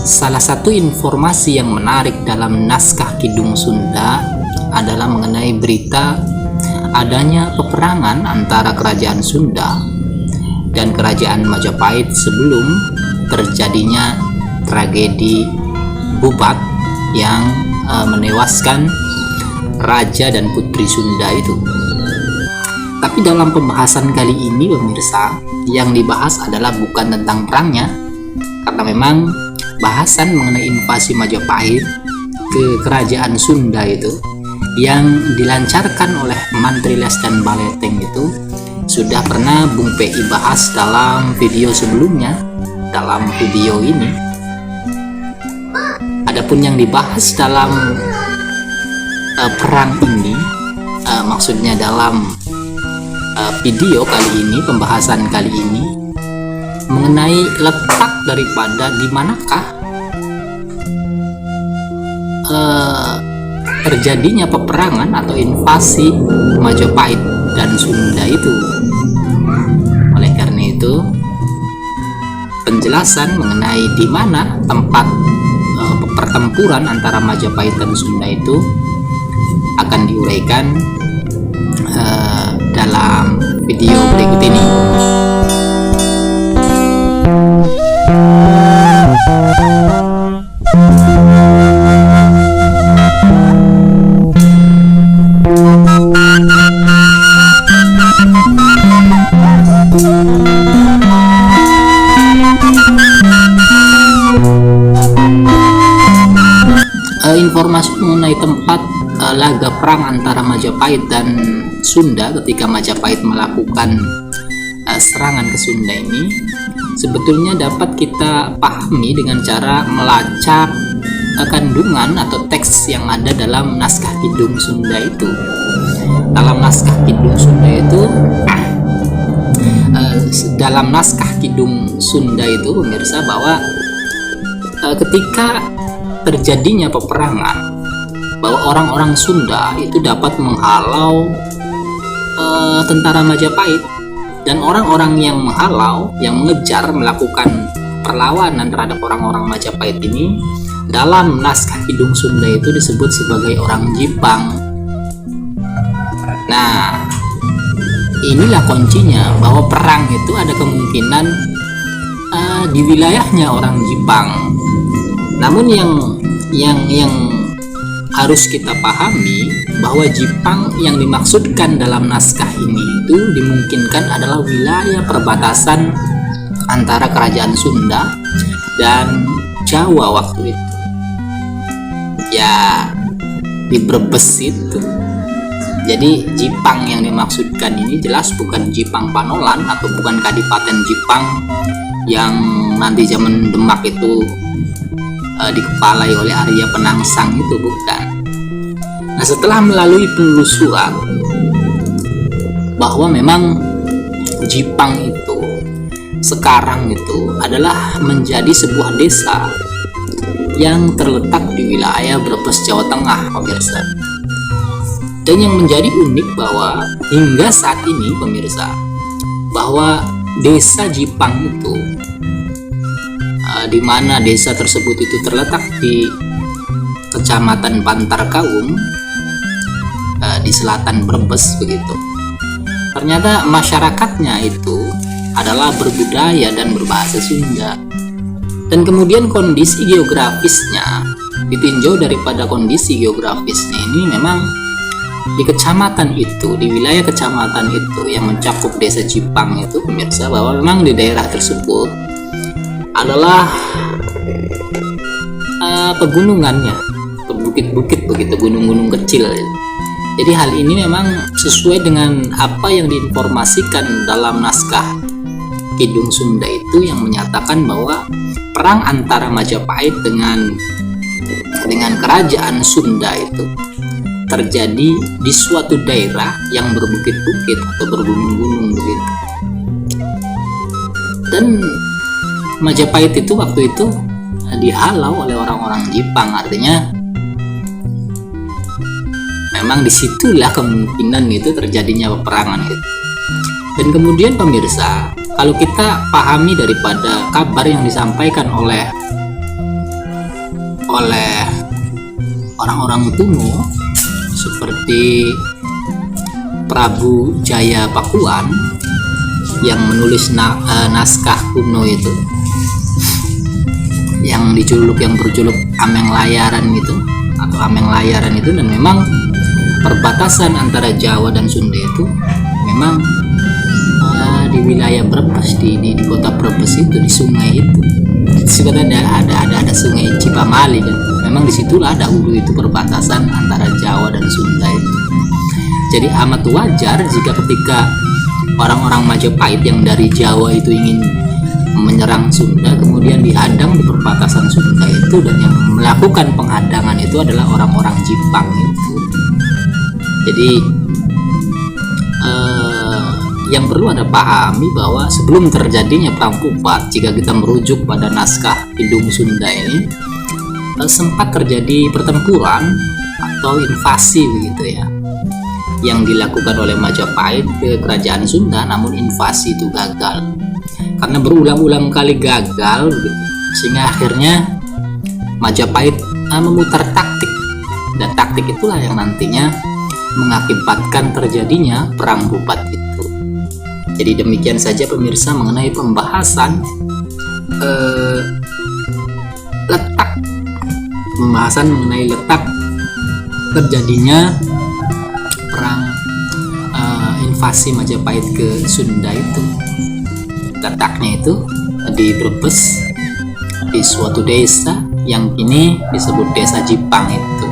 Salah satu informasi yang menarik dalam naskah Kidung Sunda adalah mengenai berita adanya peperangan antara kerajaan Sunda dan kerajaan Majapahit sebelum terjadinya tragedi Bubat yang menewaskan raja dan putri Sunda itu. Tapi dalam pembahasan kali ini pemirsa, yang dibahas adalah bukan tentang perangnya, karena memang bahasan mengenai invasi Majapahit ke kerajaan Sunda itu yang dilancarkan oleh Mantri Les dan Baleteng itu sudah pernah Bung PI bahas dalam video sebelumnya, dalam video ini. Adapun yang dibahas dalam perang ini, maksudnya dalam video kali ini, pembahasan kali ini mengenai letak daripada di manakah terjadinya peperangan atau invasi Majapahit dan Sunda itu. Oleh karena itu, penjelasan mengenai di mana tempat pertempuran antara Majapahit dan Sunda itu akan diuraikan dalam video berikut ini. Informasi mengenai tempat laga perang antara Majapahit dan Sunda ketika Majapahit melakukan serangan ke Sunda ini sebetulnya dapat kita pahami dengan cara melacak kandungan atau teks yang ada dalam naskah Kidung Sunda itu. Dalam naskah Kidung Sunda itu pemirsa, bahwa ketika terjadinya peperangan, bahwa orang-orang Sunda itu dapat menghalau tentara Majapahit, dan orang-orang yang menghalau, yang mengejar, melakukan perlawanan terhadap orang-orang Majapahit ini dalam naskah Kidung Sunda itu disebut sebagai orang Jipang. Nah, inilah kuncinya, bahwa perang itu ada kemungkinan di wilayahnya orang Jipang. Namun yang harus kita pahami bahwa Jipang yang dimaksudkan dalam naskah ini itu dimungkinkan adalah wilayah perbatasan antara kerajaan Sunda dan Jawa waktu itu. Ya, di Brebes itu. Jadi Jipang yang dimaksudkan ini jelas bukan Jipang Panolan atau bukan Kadipaten Jipang yang nanti zaman Demak itu dikepalai oleh Arya Penangsang, itu bukan. Nah, setelah melalui penelusuran bahwa memang Jipang itu sekarang itu adalah menjadi sebuah desa yang terletak di wilayah Brebes, Jawa Tengah, pemirsa. Dan yang menjadi unik bahwa hingga saat ini pemirsa, bahwa desa Jipang itu di mana desa tersebut itu terletak di Kecamatan Bantarkaung di selatan Brebes begitu. Ternyata masyarakatnya itu adalah berbudaya dan berbahasa Sunda. Dan kemudian kondisi geografisnya, ditinjau daripada kondisi geografisnya ini, memang di kecamatan itu, di wilayah kecamatan itu yang mencakup desa Jipang itu pemirsa, bahwa memang di daerah tersebut adalah pegunungannya, bukit-bukit begitu, gunung-gunung kecil. Jadi hal ini memang sesuai dengan apa yang diinformasikan dalam naskah Kidung Sunda itu, yang menyatakan bahwa perang antara Majapahit dengan kerajaan Sunda itu terjadi di suatu daerah yang berbukit-bukit atau bergunung-gunung begitu. Dan Majapahit itu waktu itu dihalau oleh orang-orang Jipang, artinya memang disitulah kemungkinan itu terjadinya peperangan itu. Dan kemudian pemirsa, kalau kita pahami daripada kabar yang disampaikan oleh oleh orang-orang kuno seperti Prabu Jaya Pakuan yang menulis naskah kuno itu yang berjuluk Ameng Layaran itu atau Ameng Layaran itu. Dan memang perbatasan antara Jawa dan Sunda itu memang di wilayah Brebes, di kota Brebes itu, di sungai itu sebenarnya ada sungai Cipamali, dan memang disitulah dahulu itu perbatasan antara Jawa dan Sunda itu. Jadi amat wajar jika ketika orang-orang Majapahit yang dari Jawa itu ingin menyerang Sunda, kemudian dihadang di perbatasan Sunda itu, dan yang melakukan penghadangan itu adalah orang-orang Jipang itu. Jadi yang perlu Anda pahami bahwa sebelum terjadinya Perang Kupat, jika kita merujuk pada naskah Hidung Sunda ini, sempat terjadi pertempuran atau invasi begitu ya, yang dilakukan oleh Majapahit ke kerajaan Sunda, namun invasi itu gagal karena berulang-ulang kali gagal begitu. Sehingga akhirnya Majapahit memutar taktik, dan taktik itulah yang nantinya mengakibatkan terjadinya Perang Kupat itu. Jadi demikian saja pemirsa mengenai pembahasan mengenai letak terjadinya perang invasi Majapahit ke Sunda itu. Letaknya itu di Brebes, di suatu desa yang kini disebut Desa Jipang itu.